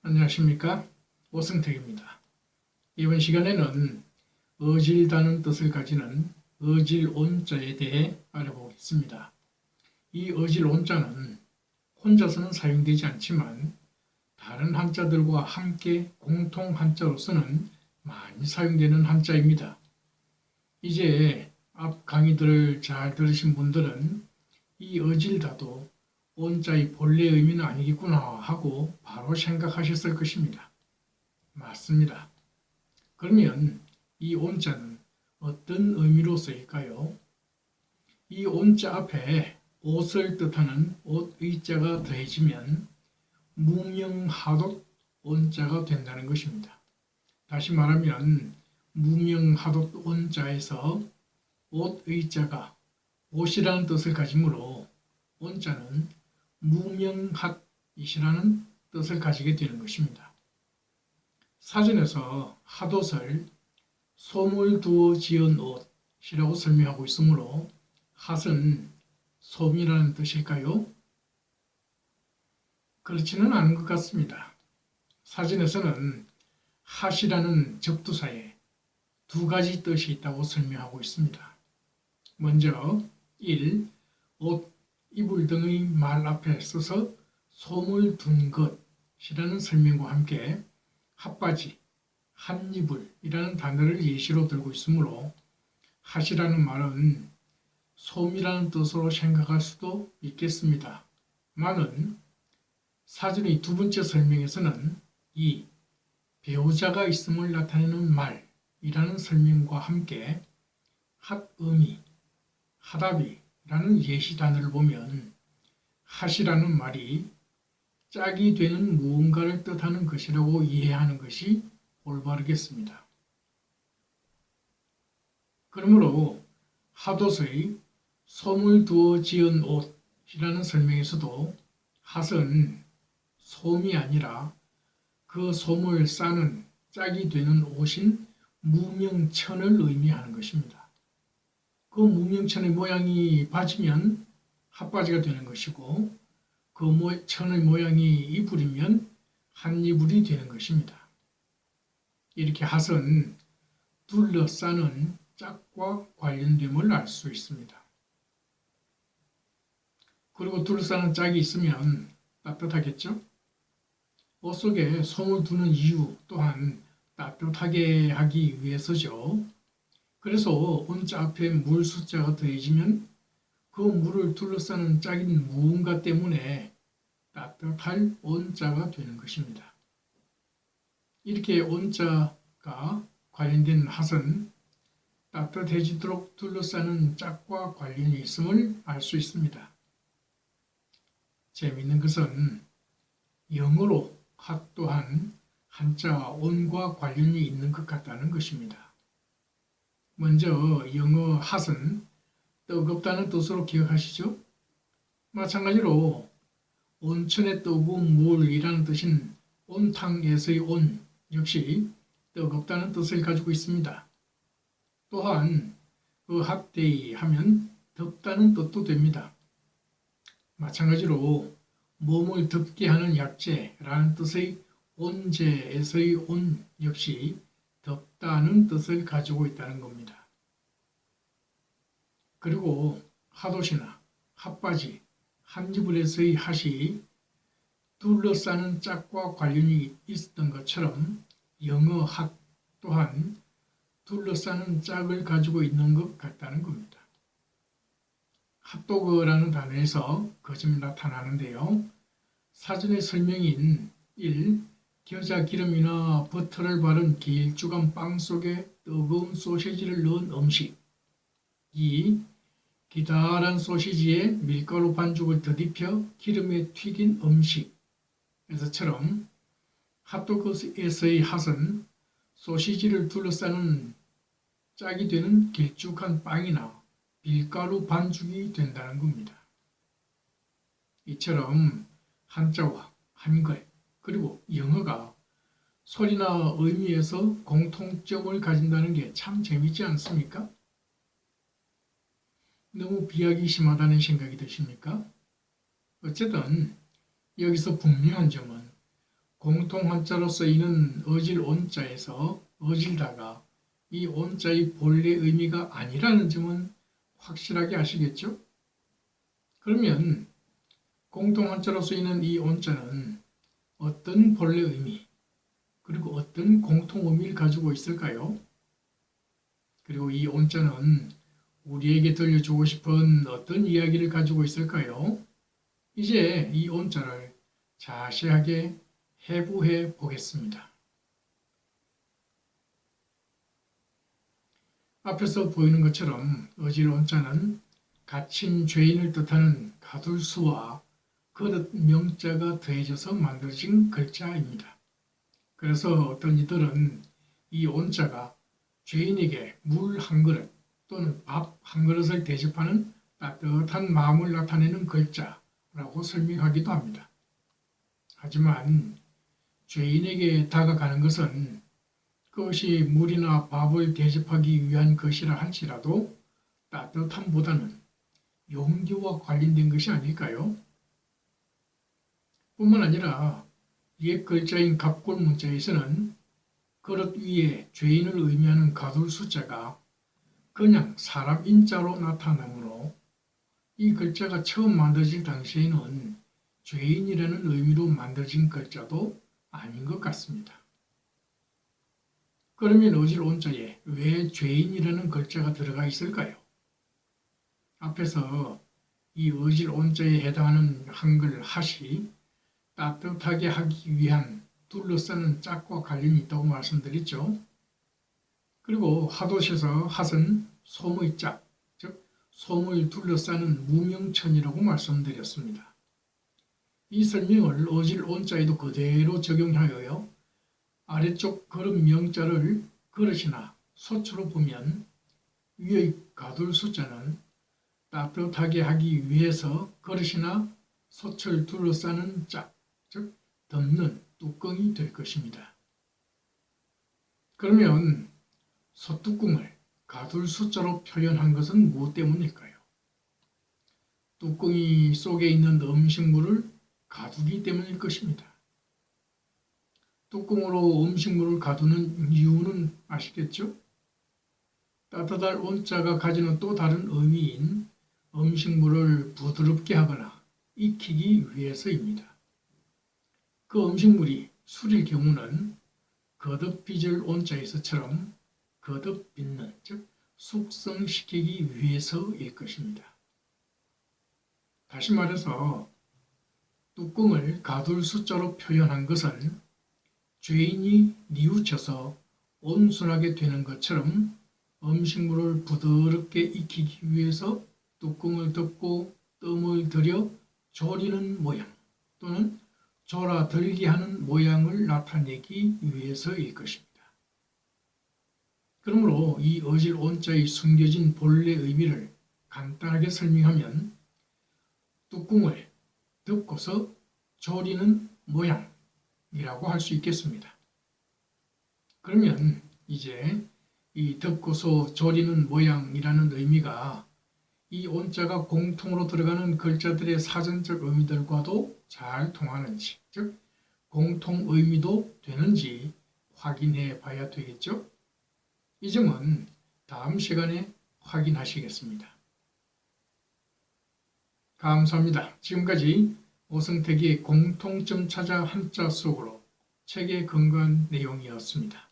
안녕하십니까? 오승택입니다. 이번 시간에는 어질다는 뜻을 가지는 어질온자에 대해 알아보겠습니다. 이 어질온자는 혼자서는 사용되지 않지만 다른 한자들과 함께 공통 한자로서는 많이 사용되는 한자입니다. 이제 앞 강의들을 잘 들으신 분들은 이 어질다도 온자의 본래 의미는 아니겠구나 하고 바로 생각하셨을 것입니다. 맞습니다. 그러면 이 온자는 어떤 의미로 쓰일까요? 이 온자 앞에 옷을 뜻하는 옷의자가 더해지면 무명하돛 온자가 된다는 것입니다. 다시 말하면 무명하돛 온자에서 옷의자가 옷이라는 뜻을 가지므로 온자는 무명핫이라는 뜻을 가지게 되는 것입니다. 사전에서 핫옷을 솜을 두어 지은 옷이라고 설명하고 있으므로 핫은 솜이라는 뜻일까요? 그렇지는 않은 것 같습니다. 사전에서는 핫이라는 접두사에 두 가지 뜻이 있다고 설명하고 있습니다. 먼저 1. 옷, 이불 등의 말 앞에 써서 솜을 둔 것이라는 설명과 함께 핫바지, 한이불이라는 단어를 예시로 들고 있으므로 핫이라는 말은 솜이라는 뜻으로 생각할 수도 있겠습니다만은 사전의 두 번째 설명에서는 이 배우자가 있음을 나타내는 말이라는 설명과 함께 핫음이, 핫압이라는 예시 단어를 보면 핫이라는 말이 짝이 되는 무언가를 뜻하는 것이라고 이해하는 것이 올바르겠습니다. 그러므로 핫옷의 솜을 두어 지은 옷이라는 설명에서도 핫은 솜이 아니라 그 솜을 싸는 짝이 되는 옷인 무명천을 의미하는 것입니다. 그 무명천의 모양이 바지면 핫바지가 되는 것이고 그 천의 모양이 이불이면 한이불이 되는 것입니다. 이렇게 핫은 둘러싸는 짝과 관련됨을 알 수 있습니다. 그리고 둘러싸는 짝이 있으면 따뜻하겠죠? 옷 속에 솜을 두는 이유 또한 따뜻하게 하기 위해서죠. 그래서 온자 앞에 물 숫자가 더해지면 그 물을 둘러싸는 짝인 무언가 때문에 따뜻할 온자가 되는 것입니다. 이렇게 온자가 관련된 핫은 따뜻해지도록 둘러싸는 짝과 관련이 있음을 알 수 있습니다. 재미있는 것은 영어로 핫 또한 한자 온과 관련이 있는 것 같다는 것입니다. 먼저 영어 핫은 뜨겁다는 뜻으로 기억하시죠? 마찬가지로 온천의 뜨거운 물이라는 뜻인 온탕에서의 온 역시 뜨겁다는 뜻을 가지고 있습니다. 또한 그 핫데이 하면 덥다는 뜻도 됩니다. 마찬가지로 몸을 덥게 하는 약재라는 뜻의 온재에서의 온 역시 덥다는 뜻을 가지고 있다는 겁니다. 그리고 핫옷이나 핫바지, 한이불에서의 핫이 둘러싸는 짝과 관련이 있었던 것처럼 영어 핫 또한 둘러싸는 짝을 가지고 있는 것 같다는 겁니다. 핫도그라는 단어에서 그 점이 나타나는데요. 사전의 설명인 1. 겨자 기름이나 버터를 바른 길쭉한 빵 속에 뜨거운 소시지를 넣은 음식. 2. 기다란 소시지에 밀가루 반죽을 더딥혀 기름에 튀긴 음식에서처럼 핫도그에서의 핫은 소시지를 둘러싸는 짝이 되는 길쭉한 빵이나 밀가루 반죽이 된다는 겁니다. 이처럼 한자와 한글 그리고 영어가 소리나 의미에서 공통점을 가진다는 게 참 재미있지 않습니까? 너무 비약이 심하다는 생각이 드십니까? 어쨌든 여기서 분명한 점은 공통 한자로 쓰이는 어질 온자에서 어질다가 이 온자의 본래 의미가 아니라는 점은 확실하게 아시겠죠? 그러면 공통 한자로 쓰이는 이 온자는 어떤 본래 의미, 그리고 어떤 공통 의미를 가지고 있을까요? 그리고 이 온자는 우리에게 들려주고 싶은 어떤 이야기를 가지고 있을까요? 이제 이 온자를 자세하게 해부해 보겠습니다. 앞에서 보이는 것처럼 어질 온자는 갇힌 죄인을 뜻하는 가둘수와 그릇 명자가 더해져서 만들어진 글자입니다. 그래서 어떤 이들은 이 온자가 죄인에게 물 한 그릇 또는 밥 한 그릇을 대접하는 따뜻한 마음을 나타내는 글자라고 설명하기도 합니다. 하지만 죄인에게 다가가는 것은 그것이 물이나 밥을 대접하기 위한 것이라 할지라도 따뜻함보다는 용기와 관련된 것이 아닐까요? 뿐만 아니라 옛 글자인 갑골 문자에서는 그릇 위에 죄인을 의미하는 가둘 숫자가 그냥 사람 인자로 나타나므로 이 글자가 처음 만들어질 당시에는 죄인이라는 의미로 만들어진 글자도 아닌 것 같습니다. 그러면 어질 온자에 왜 죄인이라는 글자가 들어가 있을까요? 앞에서 이 어질 온자에 해당하는 한글 핫이 따뜻하게 하기 위한 둘러싸는 짝과 관련이 있다고 말씀드렸죠. 그리고 핫옷에서 핫은 솜의 짝, 즉 솜을 둘러싸는 무명천이라고 말씀드렸습니다. 이 설명을 어질 온자에도 그대로 적용하여요. 아래쪽 그릇 명자를 그릇이나 소처로 보면 위의 가둘 숫자는 따뜻하게 하기 위해서 그릇이나 소처를 둘러싸는 짝, 즉 덮는 뚜껑이 될 것입니다. 그러면 소뚜껑을 가둘 숫자로 표현한 것은 무엇 때문일까요? 뚜껑이 속에 있는 음식물을 가두기 때문일 것입니다. 뚜껑으로 음식물을 가두는 이유는 아시겠죠? 따뜻할 온자가 가지는 또 다른 의미인 음식물을 부드럽게 하거나 익히기 위해서입니다. 그 음식물이 술일 경우는 거듭 빚을 온자에서처럼 거듭 빚는, 즉 숙성시키기 위해서일 것입니다. 다시 말해서 뚜껑을 가둘 숫자로 표현한 것은 죄인이 뉘우쳐서 온순하게 되는 것처럼 음식물을 부드럽게 익히기 위해서 뚜껑을 덮고 뜸을 들여 졸이는 모양 또는 졸아들게 하는 모양을 나타내기 위해서일 것입니다. 그러므로 이 어질 온자의 숨겨진 본래 의미를 간단하게 설명하면 뚜껑을 덮고서 졸이는 모양이라고 할 수 있겠습니다. 그러면 이제 이 덮고서 졸이는 모양이라는 의미가 이 온자가 공통으로 들어가는 글자들의 사전적 의미들과도 잘 통하는지, 즉 공통 의미도 되는지 확인해 봐야 되겠죠? 이 점은 다음 시간에 확인하시겠습니다. 감사합니다. 지금까지 오승택의 공통점 찾아 한자 속으로 책의 근거한 내용이었습니다.